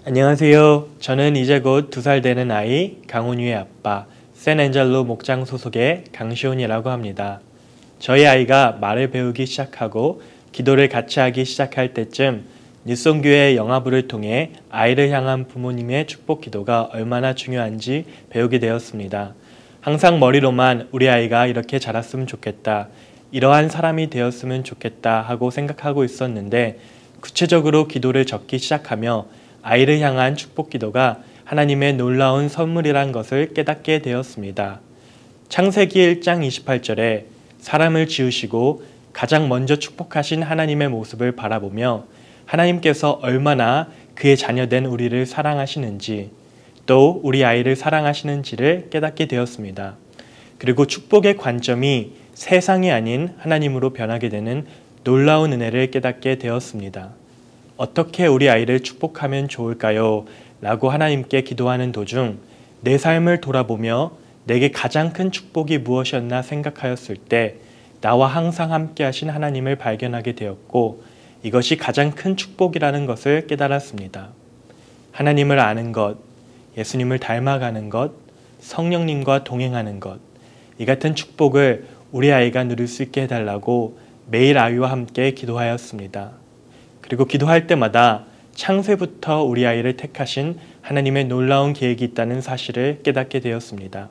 안녕하세요. 저는 이제 곧 2살 되는 아이 강훈유의 아빠 샌앤젤로 목장 소속의 강시온이라고 합니다. 저희 아이가 말을 배우기 시작하고 기도를 같이 하기 시작할 때쯤 뉴송교회 영화부를 통해 아이를 향한 부모님의 축복 기도가 얼마나 중요한지 배우게 되었습니다. 항상 머리로만 우리 아이가 이렇게 자랐으면 좋겠다, 이러한 사람이 되었으면 좋겠다 하고 생각하고 있었는데 구체적으로 기도를 적기 시작하며 아이를 향한 축복 기도가 하나님의 놀라운 선물이란 것을 깨닫게 되었습니다. 창세기 1장 28절에 사람을 지으시고 가장 먼저 축복하신 하나님의 모습을 바라보며 하나님께서 얼마나 그의 자녀된 우리를 사랑하시는지, 또 우리 아이를 사랑하시는지를 깨닫게 되었습니다. 그리고 축복의 관점이 세상이 아닌 하나님으로 변하게 되는 놀라운 은혜를 깨닫게 되었습니다. 어떻게 우리 아이를 축복하면 좋을까요? 라고 하나님께 기도하는 도중 내 삶을 돌아보며 내게 가장 큰 축복이 무엇이었나 생각하였을 때 나와 항상 함께 하신 하나님을 발견하게 되었고, 이것이 가장 큰 축복이라는 것을 깨달았습니다. 하나님을 아는 것, 예수님을 닮아가는 것, 성령님과 동행하는 것, 이 같은 축복을 우리 아이가 누릴 수 있게 해달라고 매일 아이와 함께 기도하였습니다. 그리고 기도할 때마다 창세부터 우리 아이를 택하신 하나님의 놀라운 계획이 있다는 사실을 깨닫게 되었습니다.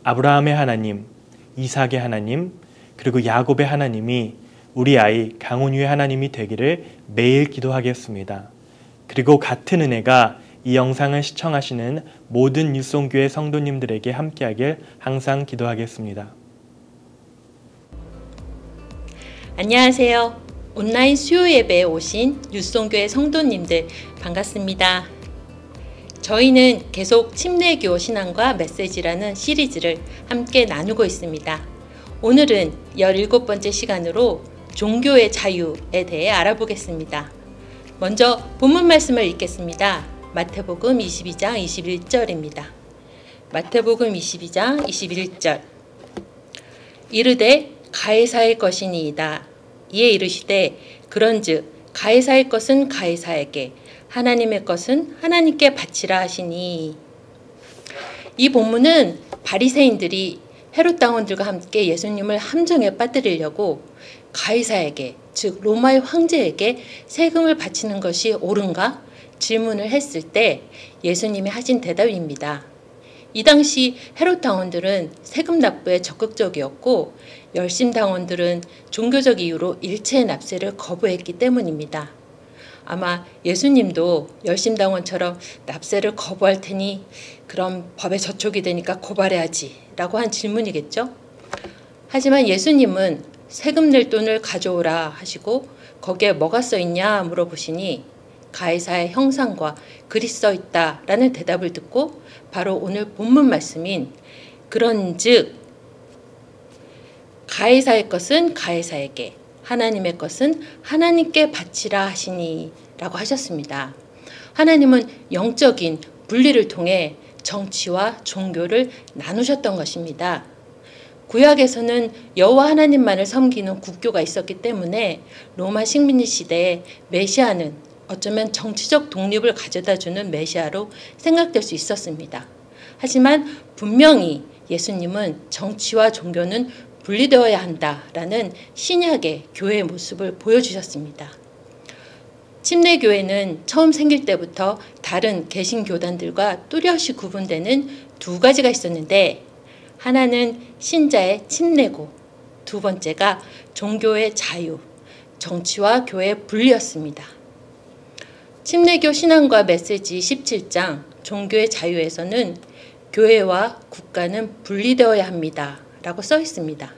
아브라함의 하나님, 이삭의 하나님, 그리고 야곱의 하나님이 우리 아이 강훈유의 하나님이 되기를 매일 기도하겠습니다. 그리고 같은 은혜가 이 영상을 시청하시는 모든 뉴송교회 성도님들에게 함께하길 항상 기도하겠습니다. 안녕하세요. 온라인 수요 예배에 오신 뉴송교회 성도님들 반갑습니다. 저희는 계속 침례교 신앙과 메시지라는 시리즈를 함께 나누고 있습니다. 오늘은 17번째 시간으로 종교의 자유에 대해 알아보겠습니다. 먼저 본문 말씀을 읽겠습니다. 마태복음 22장 21절입니다. 마태복음 22장 21절. 이르되 가이사의 것이니이다. 이에 이르시되 그런즉 가이사의 것은 가이사에게, 하나님의 것은 하나님께 바치라 하시니. 이 본문은 바리새인들이 헤롯 당원들과 함께 예수님을 함정에 빠뜨리려고 가이사에게, 즉 로마의 황제에게 세금을 바치는 것이 옳은가 질문을 했을 때 예수님이 하신 대답입니다. 이 당시 헤롯 당원들은 세금 납부에 적극적이었고 열심 당원들은 종교적 이유로 일체의 납세를 거부했기 때문입니다. 아마 예수님도 열심 당원처럼 납세를 거부할 테니 그럼 법에 저촉이 되니까 고발해야지 라고 한 질문이겠죠. 하지만 예수님은 세금 낼 돈을 가져오라 하시고 거기에 뭐가 써있냐 물어보시니 가이사의 형상과 글이 써있다 라는 대답을 듣고 바로 오늘 본문 말씀인 그런즉 가이사의 것은 가이사에게, 하나님의 것은 하나님께 바치라 하시니 라고 하셨습니다. 하나님은 영적인 분리를 통해 정치와 종교를 나누셨던 것입니다. 구약에서는 여호와 하나님만을 섬기는 국교가 있었기 때문에 로마 식민지 시대에 메시아는 어쩌면 정치적 독립을 가져다주는 메시아로 생각될 수 있었습니다. 하지만 분명히 예수님은 정치와 종교는 분리되어야 한다라는 신약의 교회의 모습을 보여주셨습니다. 침례교회는 처음 생길 때부터 다른 개신교단들과 뚜렷이 구분되는 두 가지가 있었는데, 하나는 신자의 침례고 두 번째가 종교의 자유, 정치와 교회의 분리였습니다. 침례교 신앙과 메시지 17장 종교의 자유에서는 교회와 국가는 분리되어야 합니다 라고 써 있습니다.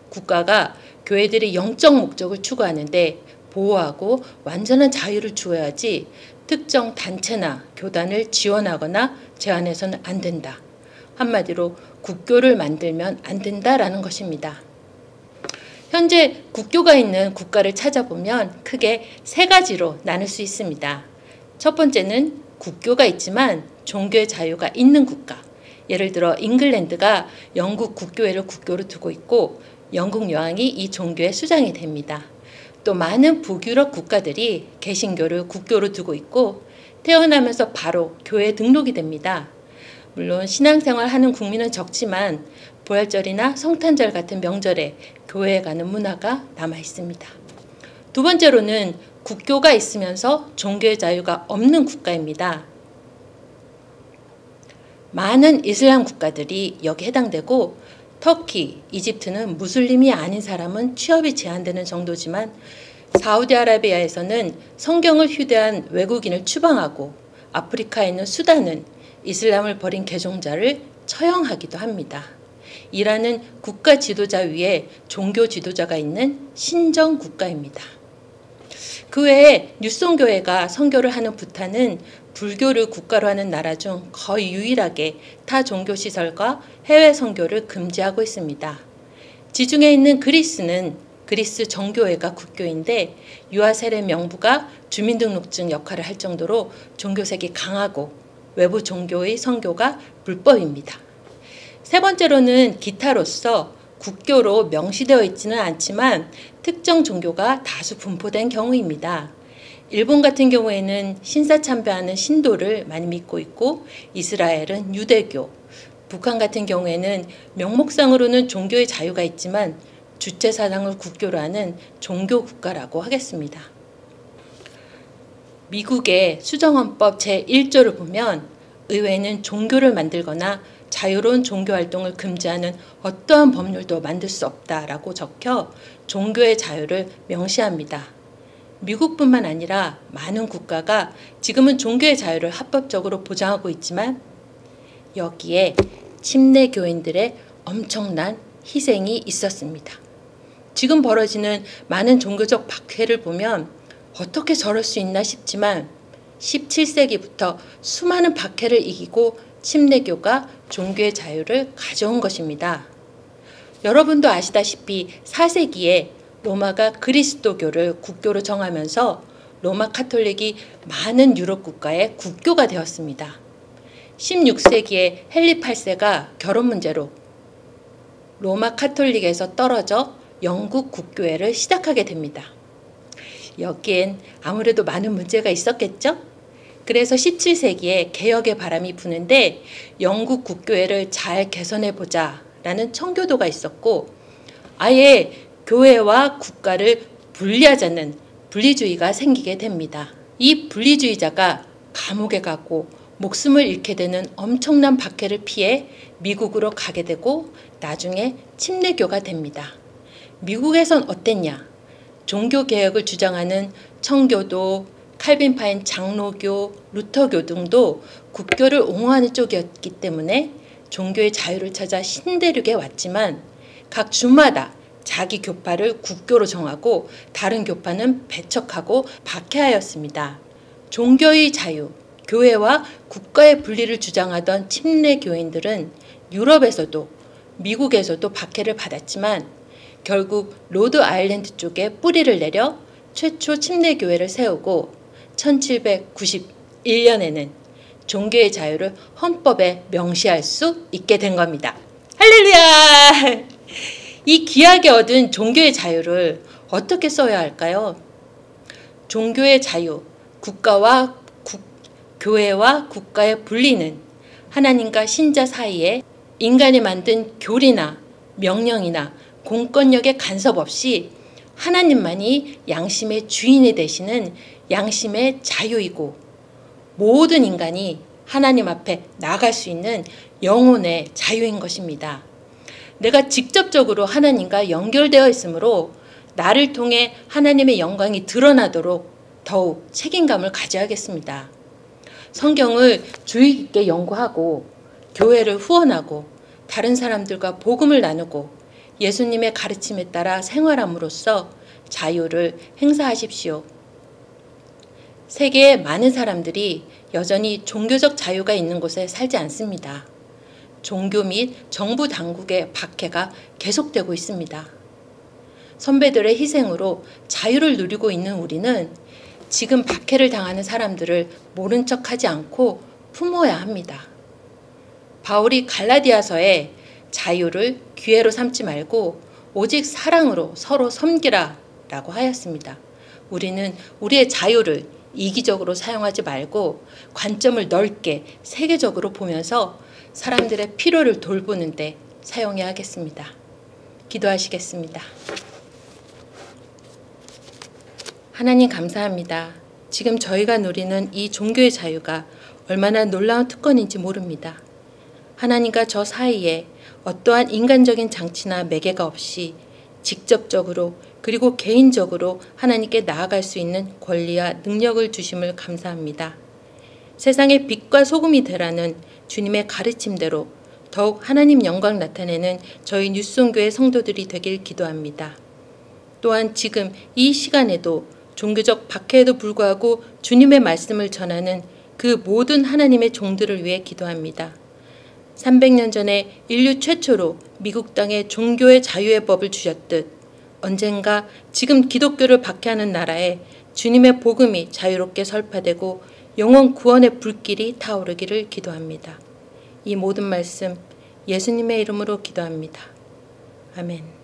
국가가 교회들이 영적 목적을 추구하는데 보호하고 완전한 자유를 주어야지 특정 단체나 교단을 지원하거나 제한해서는 안 된다. 한마디로 국교를 만들면 안 된다라는 것입니다. 현재 국교가 있는 국가를 찾아보면 크게 세 가지로 나눌 수 있습니다. 첫 번째는 국교가 있지만 종교의 자유가 있는 국가. 예를 들어 잉글랜드가 영국 국교회를 국교로 두고 있고 영국 여왕이 이 종교의 수장이 됩니다. 또 많은 북유럽 국가들이 개신교를 국교로 두고 있고 태어나면서 바로 교회에 등록이 됩니다. 물론 신앙생활 하는 국민은 적지만 부활절이나 성탄절 같은 명절에 교회에 가는 문화가 남아 있습니다. 두 번째로는 국교가 있으면서 종교의 자유가 없는 국가입니다. 많은 이슬람 국가들이 여기에 해당되고 터키, 이집트는 무슬림이 아닌 사람은 취업이 제한되는 정도지만 사우디아라비아에서는 성경을 휴대한 외국인을 추방하고 아프리카에 있는 수단은 이슬람을 버린 개종자를 처형하기도 합니다. 이라는 국가 지도자 위에 종교 지도자가 있는 신정 국가입니다. 그 외에 뉴송교회가 선교를 하는 부탄은 불교를 국가로 하는 나라 중 거의 유일하게 타 종교 시설과 해외 선교를 금지하고 있습니다. 지중해 있는 그리스는 그리스 정교회가 국교인데 유아 세례 명부가 주민등록증 역할을 할 정도로 종교색이 강하고 외부 종교의 선교가 불법입니다. 세 번째로는 기타로서 국교로 명시되어 있지는 않지만 특정 종교가 다수 분포된 경우입니다. 일본 같은 경우에는 신사 참배하는 신도를 많이 믿고 있고 이스라엘은 유대교, 북한 같은 경우에는 명목상으로는 종교의 자유가 있지만 주체사상을 국교로 하는 종교 국가라고 하겠습니다. 미국의 수정헌법 제1조를 보면 의회는 종교를 만들거나 자유로운 종교활동을 금지하는 어떠한 법률도 만들 수 없다라고 적혀 종교의 자유를 명시합니다. 미국뿐만 아니라 많은 국가가 지금은 종교의 자유를 합법적으로 보장하고 있지만 여기에 침례 교인들의 엄청난 희생이 있었습니다. 지금 벌어지는 많은 종교적 박해를 보면 어떻게 저럴 수 있나 싶지만 17세기부터 수많은 박해를 이기고 침례교가 종교의 자유를 가져온 것입니다. 여러분도 아시다시피 4세기에 로마가 그리스도교를 국교로 정하면서 로마 카톨릭이 많은 유럽 국가의 국교가 되었습니다. 16세기에 헨리 8세가 결혼 문제로 로마 카톨릭에서 떨어져 영국 국교회를 시작하게 됩니다. 여기엔 아무래도 많은 문제가 있었겠죠? 그래서 17세기에 개혁의 바람이 부는데 영국 국교회를 잘 개선해보자 라는 청교도가 있었고 아예 교회와 국가를 분리하자는 분리주의가 생기게 됩니다. 이 분리주의자가 감옥에 가고 목숨을 잃게 되는 엄청난 박해를 피해 미국으로 가게 되고 나중에 침례교가 됩니다. 미국에선 어땠냐? 종교개혁을 주장하는 청교도, 칼빈파인 장로교, 루터교 등도 국교를 옹호하는 쪽이었기 때문에 종교의 자유를 찾아 신대륙에 왔지만 각 주마다 자기 교파를 국교로 정하고 다른 교파는 배척하고 박해하였습니다. 종교의 자유, 교회와 국가의 분리를 주장하던 침례 교인들은 유럽에서도 미국에서도 박해를 받았지만 결국 로드 아일랜드 쪽에 뿌리를 내려 최초 침례 교회를 세우고 1791년에는 종교의 자유를 헌법에 명시할 수 있게 된 겁니다. 할렐루야! 이 귀하게 얻은 종교의 자유를 어떻게 써야 할까요? 종교의 자유, 교회와 국가의 분리는 하나님과 신자 사이에 인간이 만든 교리나 명령이나 공권력의 간섭 없이 하나님만이 양심의 주인이 되시는 양심의 자유이고 모든 인간이 하나님 앞에 나아갈 수 있는 영혼의 자유인 것입니다. 내가 직접적으로 하나님과 연결되어 있으므로 나를 통해 하나님의 영광이 드러나도록 더욱 책임감을 가져야겠습니다. 성경을 주의 깊게 연구하고 교회를 후원하고 다른 사람들과 복음을 나누고 예수님의 가르침에 따라 생활함으로써 자유를 행사하십시오. 세계의 많은 사람들이 여전히 종교적 자유가 있는 곳에 살지 않습니다. 종교 및 정부 당국의 박해가 계속되고 있습니다. 선배들의 희생으로 자유를 누리고 있는 우리는 지금 박해를 당하는 사람들을 모른 척하지 않고 품어야 합니다. 바울이 갈라디아서에 자유를 기회로 삼지 말고 오직 사랑으로 서로 섬기라 라고 하였습니다. 우리는 우리의 자유를 이기적으로 사용하지 말고 관점을 넓게 세계적으로 보면서 사람들의 필요를 돌보는데 사용해야 하겠습니다. 기도하시겠습니다. 하나님 감사합니다. 지금 저희가 누리는 이 종교의 자유가 얼마나 놀라운 특권인지 모릅니다. 하나님과 저 사이에 어떠한 인간적인 장치나 매개가 없이 직접적으로 그리고 개인적으로 하나님께 나아갈 수 있는 권리와 능력을 주심을 감사합니다. 세상의 빛과 소금이 되라는 주님의 가르침대로 더욱 하나님 영광 나타내는 저희 뉴스온교회 성도들이 되길 기도합니다. 또한 지금 이 시간에도 종교적 박해에도 불구하고 주님의 말씀을 전하는 그 모든 하나님의 종들을 위해 기도합니다. 300년 전에 인류 최초로 미국 땅에 종교의 자유의 법을 주셨듯 언젠가 지금 기독교를 박해하는 나라에 주님의 복음이 자유롭게 설파되고 영원 구원의 불길이 타오르기를 기도합니다. 이 모든 말씀 예수님의 이름으로 기도합니다. 아멘.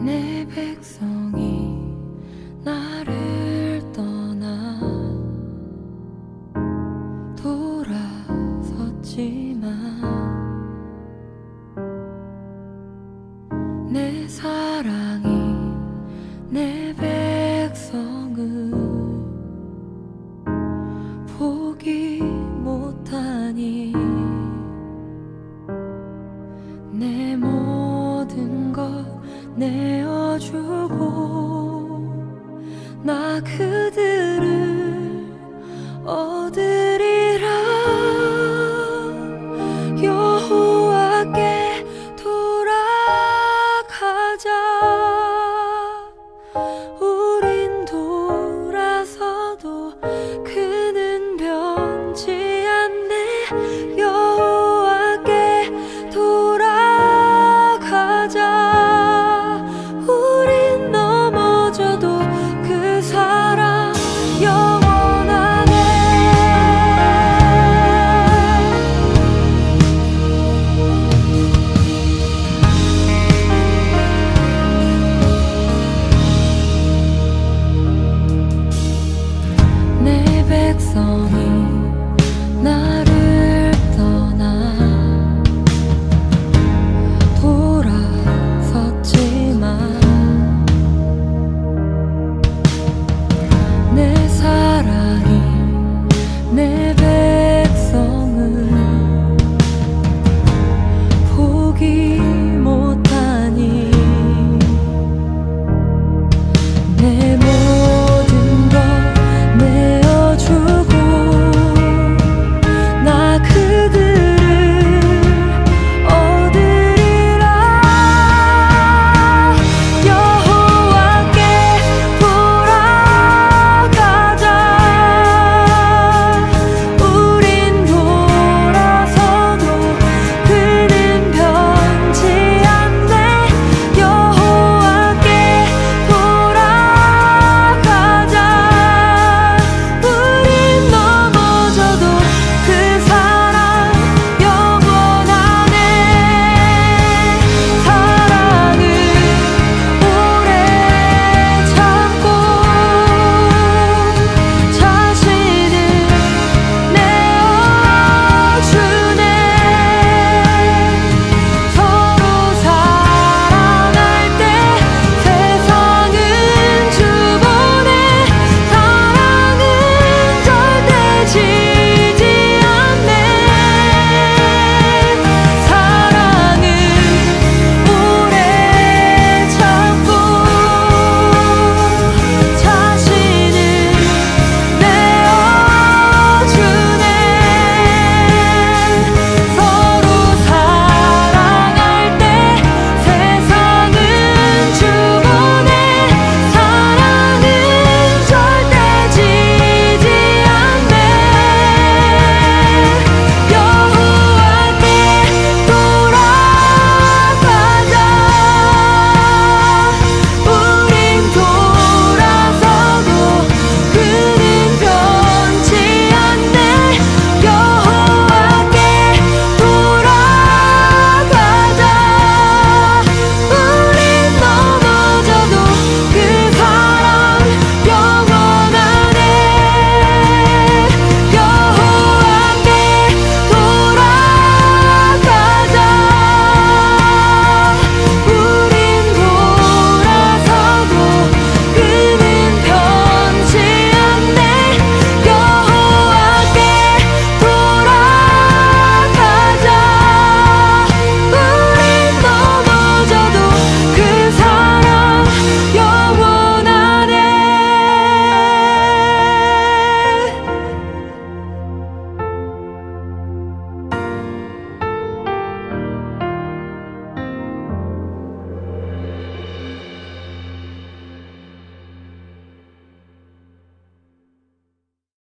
내 백성이 나를 떠나 돌아섰지만 내 사랑이 내 백성을 포기 못하니 내 모든 것 내어주고 나 그들을